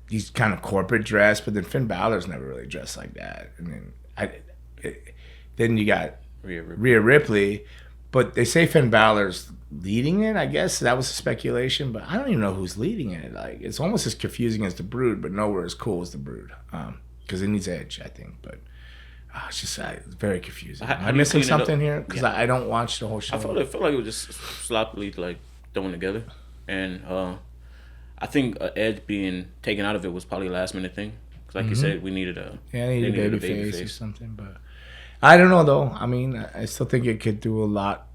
he's kind of corporate dressed, but then Finn Balor's never really dressed like that. And then you got Rhea Ripley, but they say Finn Balor's leading it. I guess that was a speculation, but I don't even know who's leading it. Like, it's almost as confusing as the Brood, but nowhere as cool as the Brood, because it needs edge, I think. But it's just it's very confusing. Am I missing something here? Because I don't watch the whole show. I felt like it was just sloppily like thrown together, and I think Edge being taken out of it was probably a last minute thing. Cause like you said, we needed a a baby face or something. But I don't know though. I mean, I still think it could do a lot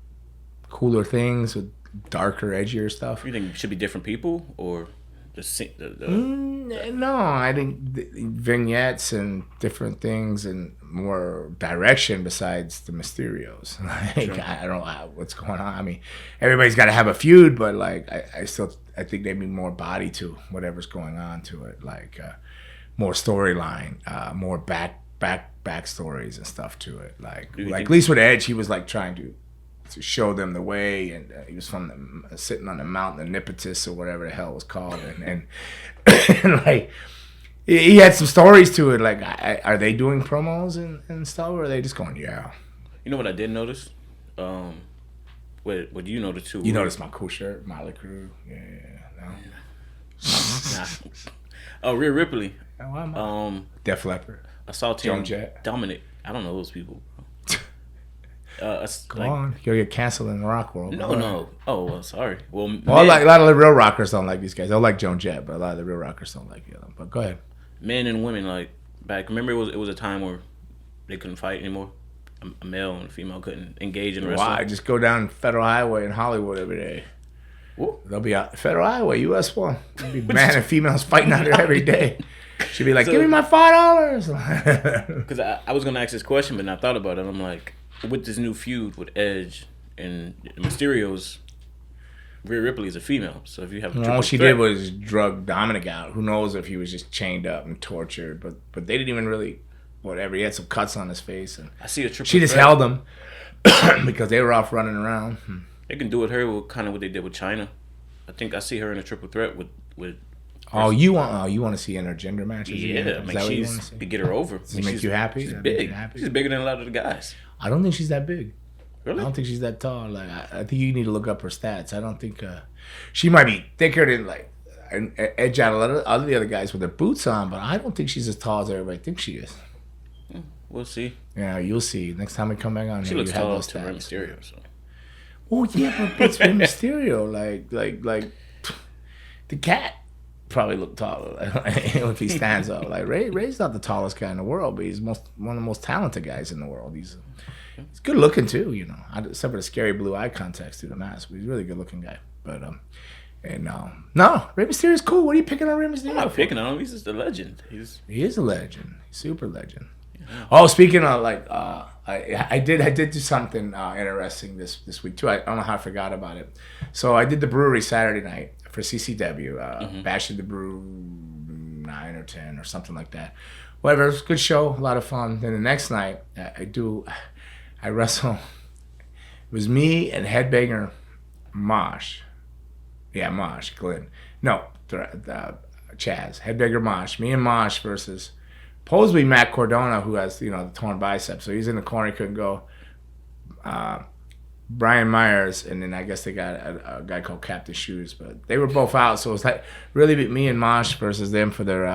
cooler things with darker, edgier stuff. You think it should be different people or no, I think vignettes and different things and more direction besides the Mysterios. Like, I don't know what's going on. I mean, everybody's got to have a feud, but like I think they need more body to whatever's going on to it. Like more storyline, more backstories and stuff to it. Like at least with Edge, he was like trying to show them the way, and he was from sitting on the mountain of Nipotis or whatever the hell it was called, and like he had some stories to it. Like, are they doing promos and stuff, or are they just going, yeah? You know what I did notice? What you noticed too? You noticed my cool shirt, Motley Crue. Yeah, no. Nah. Oh, Rhea Ripley. Def Leppard. I saw Tim Jett. Dominic. I don't know those people. Go on. You'll get canceled in the rock world. No. Oh, well, sorry. Well, a lot of the real rockers don't like these guys. They'll like Joan Jett, but a lot of the real rockers don't like them. But go ahead. Men and women, like, back. Remember, it was a time where they couldn't fight anymore. A male and a female couldn't engage in wrestling. Why? Just go down Federal Highway in Hollywood every day. What? They'll be out Federal Highway, US 1. There'll be man and females fighting out there every day. She'd be like, give me my $5. Because I was going to ask this question, but I thought about it. I'm like, with this new feud with Edge and Mysterios, Rhea Ripley is a female. So if you have all she did was drug Dominic out. Who knows if he was just chained up and tortured? But they didn't even really whatever. He had some cuts on his face, and I see a triple. She just held him because they were off running around. They can do with her kind of what they did with China. I think I see her in a triple threat with. You want to see intergender matches? Yeah, to get her over. Does it make you happy? She's big. She's bigger than a lot of the guys. I don't think she's that big. Really? I don't think she's that tall. Like I think you need to look up her stats. I don't think she might be thicker than like Edge out a lot of the other guys with their boots on, but I don't think she's as tall as everybody thinks she is. We'll see. Yeah, you'll see. Next time we come back on, she looks tall to Rey Mysterio. So. Oh yeah, but it's Rey Mysterio. Like the cat probably look taller if he stands up. Like Ray's not the tallest guy in the world, but he's one of the most talented guys in the world. He's good looking too, you know. Except for the scary blue eye contacts through the mask, but he's a really good looking guy. But no, Rey Mysterio's cool. What are you picking on Rey Mysterio? I'm not picking on him. He's just a legend. He is a legend. He's super legend. Yeah. Oh, speaking of like, I did do something interesting this week too. I don't know how I forgot about it. So I did the brewery Saturday night for CCW, Bash of the Brew 9 or 10 or something like that. Whatever, it was a good show, a lot of fun. Then the next night, I wrestle. It was me and Headbanger Mosh. Yeah, Mosh, Glenn. No, Chaz. Headbanger Mosh. Me and Mosh versus supposedly Matt Cardona, who has, the torn bicep. So he's in the corner, he couldn't go. Brian Myers, and then I guess they got a guy called Captain Shoes, but they were both out. So it was like really me and Mosh versus them for their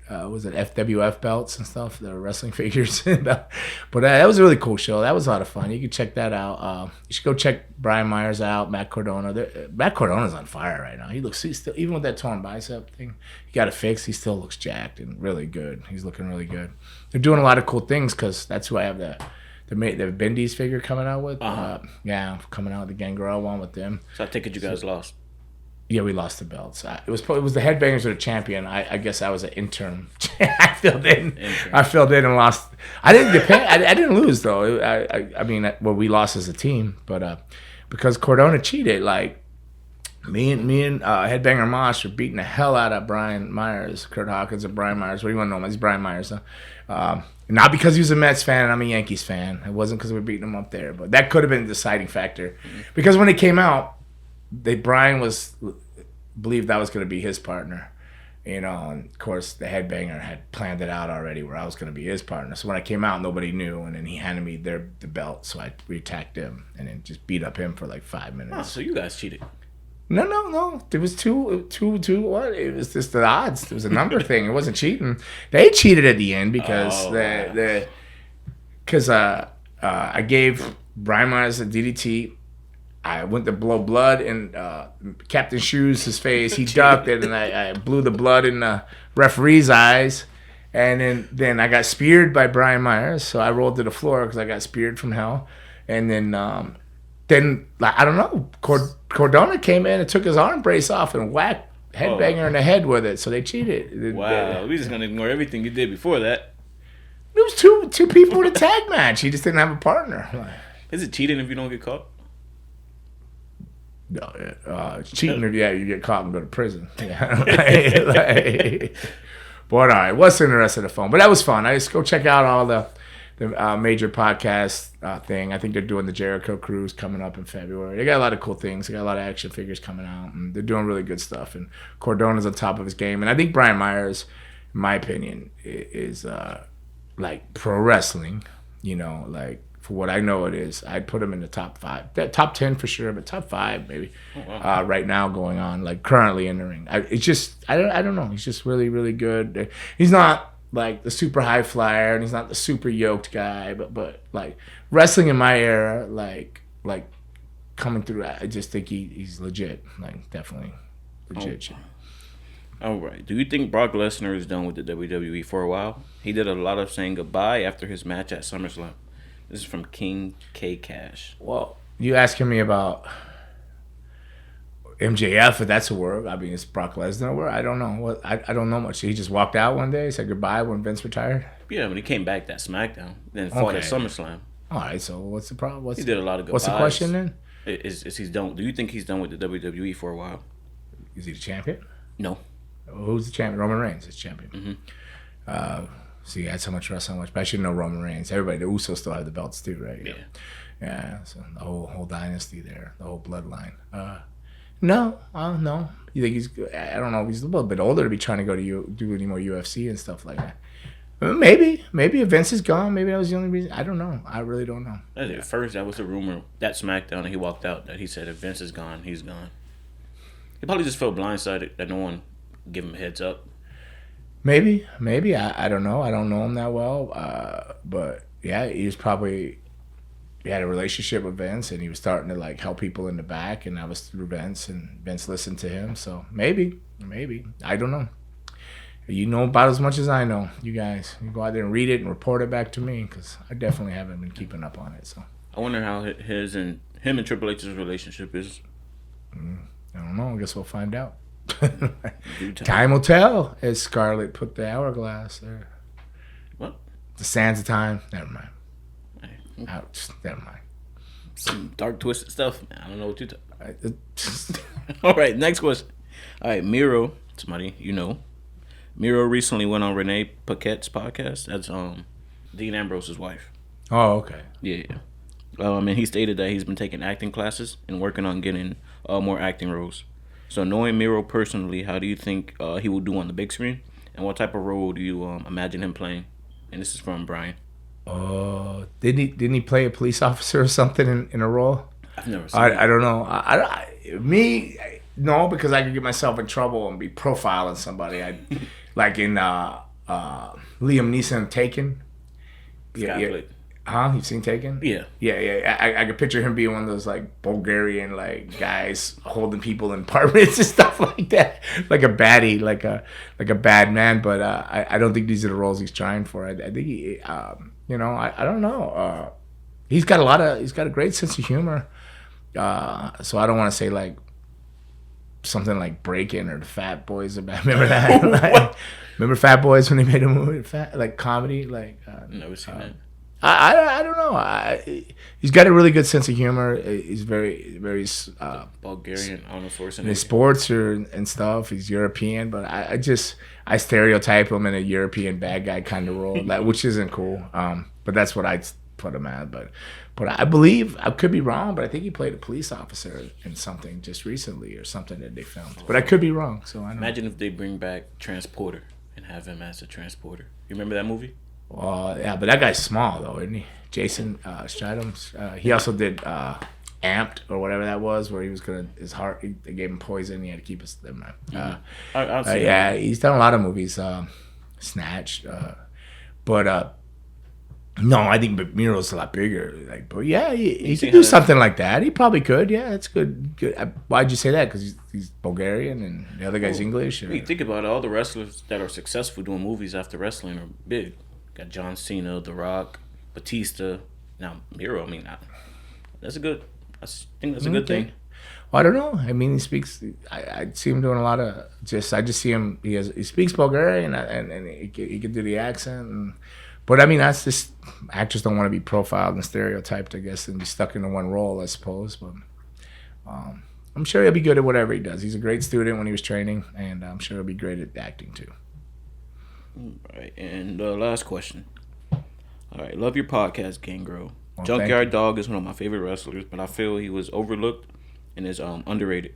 FWF belts and stuff, their wrestling figures. But that was a really cool show. That was a lot of fun. You can check that out. You should go check Brian Myers out, Matt Cardona. Matt Cardona's on fire right now. He's still, even with that torn bicep thing, he got it fixed. He still looks jacked and really good. He's looking really good. They're doing a lot of cool things because that's who I have the Bendy's figure coming out with. Coming out with the Gangrel one with them. So I take it you guys lost. Yeah, we lost the belts. It was the Headbangers were the champion. I guess I was an interim. I filled in. I filled in and lost. I didn't get paid. I didn't lose though. I mean, we lost as a team, but because Cardona cheated, like me and Headbanger Mosh were beating the hell out of Brian Myers, Kurt Hawkins, or Brian Myers. What do you want to know him? He's Brian Myers. Not because he was a Mets fan and I'm a Yankees fan. It wasn't because we were beating him up there, but that could have been a deciding factor. Because when it came out, Brian believed that was going to be his partner, you know, and of course the headbanger had planned it out already where I was going to be his partner. So when I came out, nobody knew, and then he handed me the belt, so I re-attacked him and then just beat up him for like 5 minutes. Oh, so you guys cheated. No. There was two. What? It was just the odds. It was a number thing. It wasn't cheating. They cheated at the end because I gave Brian Myers a DDT. I went to blow blood in Captain Shoes' face. He ducked it, and I blew the blood in the referee's eyes. And then I got speared by Brian Myers, so I rolled to the floor because I got speared from hell. And then I don't know, Cardona came in and took his arm brace off and whacked Headbanger in the head with it, so they cheated. Wow, we just gonna ignore everything you did before that. It was two people in a tag match. He just didn't have a partner. Is it cheating if you don't get caught? No, it's cheating if you get caught and go to prison. But all right, what's in the rest of the phone? But that was fun. I just go check out all the major podcast thing. I think they're doing the Jericho Cruise coming up in February. They got a lot of cool things. They got a lot of action figures coming out, and they're doing really good stuff. And Cordona's on top of his game. And I think Brian Myers, in my opinion, is like pro wrestling. You know, like for what I know it is, I'd put him in the top 5, top 10 for sure, but top 5 maybe. Oh, wow. Right now going on, like currently in the ring. I don't know. He's just really, really good. He's not like the super high flyer, and he's not the super yoked guy, but like wrestling in my era, like coming through, I just think he's legit, like definitely legit. All right. Do you think Brock Lesnar is done with the WWE for a while? He did a lot of saying goodbye after his match at SummerSlam. This is from King K Cash. Well, you asking me about MJF, if that's a word. I mean, it's Brock Lesnar a word? I don't know. I don't know much. He just walked out one day, said goodbye when Vince retired? Yeah, when he came back that SmackDown, then fought at SummerSlam. All right, so what's the problem? He did a lot of goodbyes. What's the question then? Is he's done? Do you think he's done with the WWE for a while? Is he the champion? No. Who's the champion? Roman Reigns is champion. Mm-hmm. See, that's how much wrestling I watch. But I should know Roman Reigns. Everybody, the Usos still have the belts too, right? Yeah. So the whole dynasty there, the whole bloodline. No. You think he's? I don't know. He's a little bit older to be trying to go to do any more UFC and stuff like that. Maybe if Vince is gone, maybe that was the only reason. I don't know. I really don't know. At first, that was a rumor that SmackDown, and he walked out, that he said if Vince is gone, he's gone. He probably just felt blindsided that no one gave him a heads up. Maybe. I don't know. I don't know him that well. But yeah, he had a relationship with Vince, and he was starting to like help people in the back, and that was through Vince, and Vince listened to him. So maybe. I don't know. You know about as much as I know, you guys. You go out there and read it and report it back to me, because I definitely haven't been keeping up on it. So I wonder how him and Triple H's relationship is. I don't know. I guess we'll find out. Time will tell, as Scarlet put the hourglass there. What? The sands of time. Never mind. Ouch. Never mind. Some dark, twisted stuff. I don't know what you're talking about. All right, next question. All right, Miro, somebody you know. Miro recently went on Renee Paquette's podcast. That's Dean Ambrose's wife. Oh, okay. Yeah. And he stated that he's been taking acting classes and working on getting more acting roles. So knowing Miro personally, how do you think he will do on the big screen? And what type of role do you imagine him playing? And this is from Brian. Didn't he play a police officer or something in a role? I've never seen it. I don't know. No, because I could get myself in trouble and be profiling somebody. Like in Liam Neeson Taken. Yeah. You've seen Taken? Yeah. I could picture him being one of those like Bulgarian like guys holding people in apartments and stuff like that, like a baddie, like a bad man. But I don't think these are the roles he's trying for. I think he, I don't know. He's got a great sense of humor. So I don't want to say like something like Breakin' or the Fat Boys. Remember that? Remember Fat Boys when they made a movie, like comedy, like. Never seen that. I don't know. He's got a really good sense of humor. He's very, very Bulgarian, Arnold Schwarzenegger. In his sports and stuff, he's European, but I stereotype him in a European bad guy kind of role, which isn't cool. But that's what I put him at. But I believe, I could be wrong, but I think he played a police officer in something just recently or something that they filmed. But I could be wrong. So I don't Imagine if they bring back Transporter and have him as a transporter. You remember that movie? Yeah, but that guy's small though, isn't he? Jason Statham. He also did Amped or whatever that was, where he was his heart. They gave him poison. He had to keep his. Yeah, he's done a lot of movies. Snatched, but no, I think Miro's a lot bigger. Like, but yeah, he could do something like that. He probably could. Yeah, that's good. Why'd you say that? Because he's Bulgarian and the other guy's English. Or? Think about it, all the wrestlers that are successful doing movies after wrestling are big. Got John Cena, The Rock, Batista. Now Miro. I mean, that's a good. I think that's a good thing. Well, I don't know. I mean, he speaks. I see him doing a lot of I just see him. He speaks Bulgarian and he can do the accent. But I mean, that's just actors don't want to be profiled and stereotyped, I guess, and be stuck into one role, I suppose. But I'm sure he'll be good at whatever he does. He's a great student when he was training, and I'm sure he'll be great at acting too. All right, and last question. All right, love your podcast, Gangrel. Well, Junkyard Dog is one of my favorite wrestlers, but I feel he was overlooked and is underrated.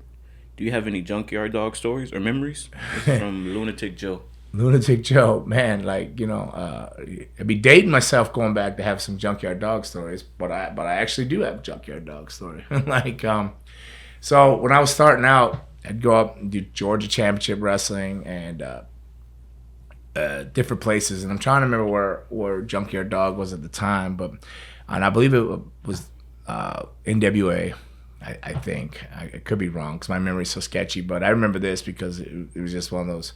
Do you have any Junkyard Dog stories or memories? From Lunatic Joe. Lunatic Joe, man, like, you know, I'd be dating myself going back to have some Junkyard Dog stories, but I actually do have a Junkyard Dog story. Like, so when I was starting out, I'd go up and do Georgia Championship Wrestling and different places, and I'm trying to remember where Junkyard Dog was at the time, and I believe it was NWA. I think I could be wrong because my memory's so sketchy, but I remember this because it was just one of those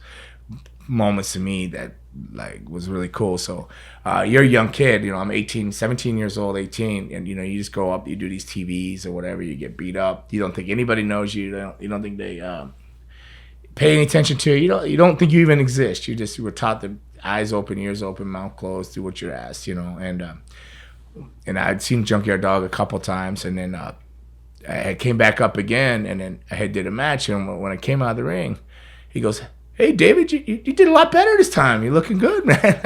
moments to me that like was really cool. So you're a young kid, you know, I'm 17 years old, 18, and you know, you just go up, you do these TVs or whatever, you get beat up, you don't think anybody knows you, you don't think they pay any attention to you, you don't think you even exist. You were taught to eyes open, ears open, mouth closed, do what you're asked, you know. And I'd seen Junkyard Dog a couple times, and then I came back up again, and then I did a match, and when I came out of the ring, he goes, "Hey, David, you did a lot better this time. You're looking good, man."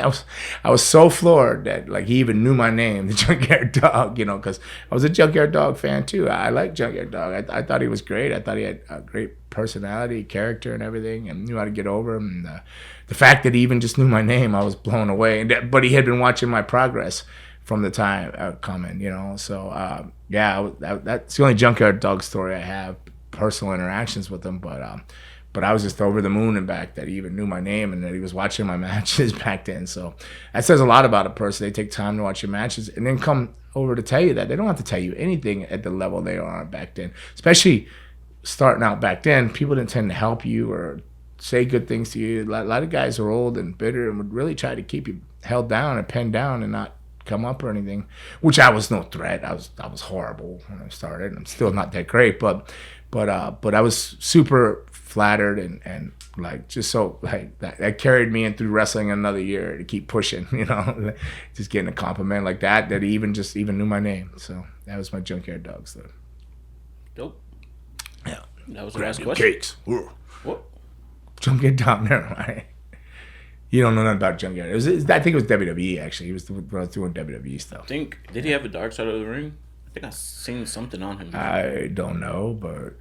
I was so floored that like he even knew my name, the Junkyard Dog, you know, because I was a Junkyard Dog fan too. I like Junkyard Dog. I thought he was great. I thought he had a great personality, character, and everything, and knew how to get over him. And, the fact that he even just knew my name, I was blown away. But he had been watching my progress from the time coming, you know. So yeah, that's the only Junkyard Dog story I have, personal interactions with him, but I was just over the moon and back that he even knew my name and that he was watching my matches back then. So that says a lot about a person. They take time to watch your matches and then come over to tell you that. They don't have to tell you anything at the level they are back then. Especially starting out back then, people didn't tend to help you or say good things to you. A lot of guys are old and bitter and would really try to keep you held down and pinned down and not come up or anything, which I was no threat. I was horrible when I started. I'm still not that great, but I was super flattered and like just so like that carried me in through wrestling another year to keep pushing, you know, just getting a compliment like that he even knew my name. So that was my Junkyard Dog stuff. Dope. Yeah. That was the Grab last your question. cakes. What? Junkyard Dog, never mind. You don't know nothing about Junkyard. I think it was WWE actually. He was when I was doing WWE stuff. Did he have a dark side of the ring? I think I seen something on him. I don't know, but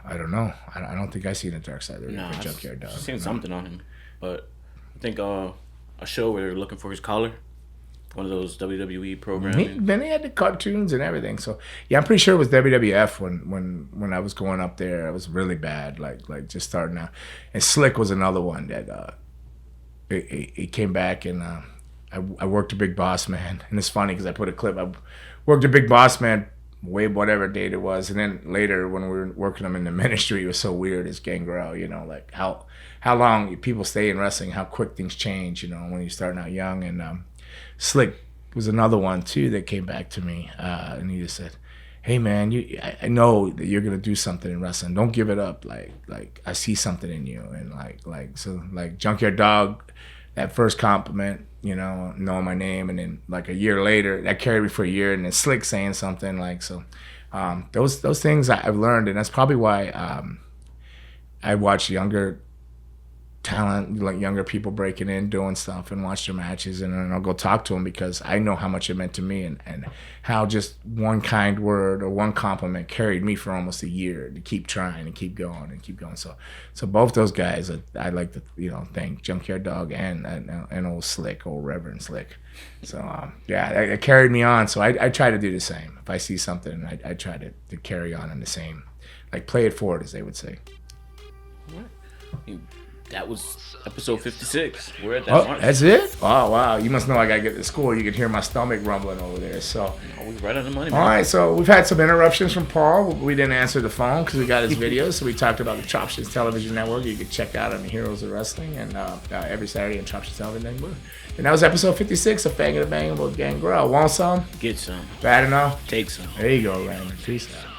I don't know. I don't think I seen the dark side of the ring for Junkyard Dog. I've seen something on him, but I think a show where they're looking for his collar, one of those WWE programs. Then he had the cartoons and everything. So yeah, I'm pretty sure it was WWF when I was going up there. I was really bad, like just starting out. And Slick was another one that he came back and I worked a Big Boss Man, and it's funny because I put a clip. I worked a Big Boss Man way whatever date it was, and then later when we were working him in the ministry, it was so weird as Gangrel, you know, like how long people stay in wrestling, how quick things change, you know, when you're starting out young. And Slick was another one too that came back to me, and he just said, "Hey man, I know that you're gonna do something in wrestling. Don't give it up. Like I see something in you." And like Junkyard Dog, that first compliment, you know, knowing my name, and then like a year later, that carried me for a year, and then Slick saying something like so. Those things I've learned, and that's probably why I watch younger talent, like younger people breaking in, doing stuff, and watch their matches, and then I'll go talk to them because I know how much it meant to me, and how just one kind word or one compliment carried me for almost a year to keep trying and keep going and keep going. So both those guys, I'd like to thank Junkyard Dog and old Slick, old Reverend Slick. So yeah, it carried me on. So I try to do the same. If I see something, I try to carry on in the same, like play it forward, as they would say. All right. That was episode 56. We're at that mark. That's it? Oh, wow. You must know I got to get to school. You can hear my stomach rumbling over there. So, we're right on the money, man. All right, so we've had some interruptions from Paul. We didn't answer the phone because we got his videos. So we talked about the Chopsticks Television Network. You can check out on the Heroes of Wrestling and every Saturday on Chopsticks Television Network. And that was episode 56 of Fangin' and Bangin' with Gangrel. Want some? Get some. Bad enough? Take some. There you go, Raymond. Peace out.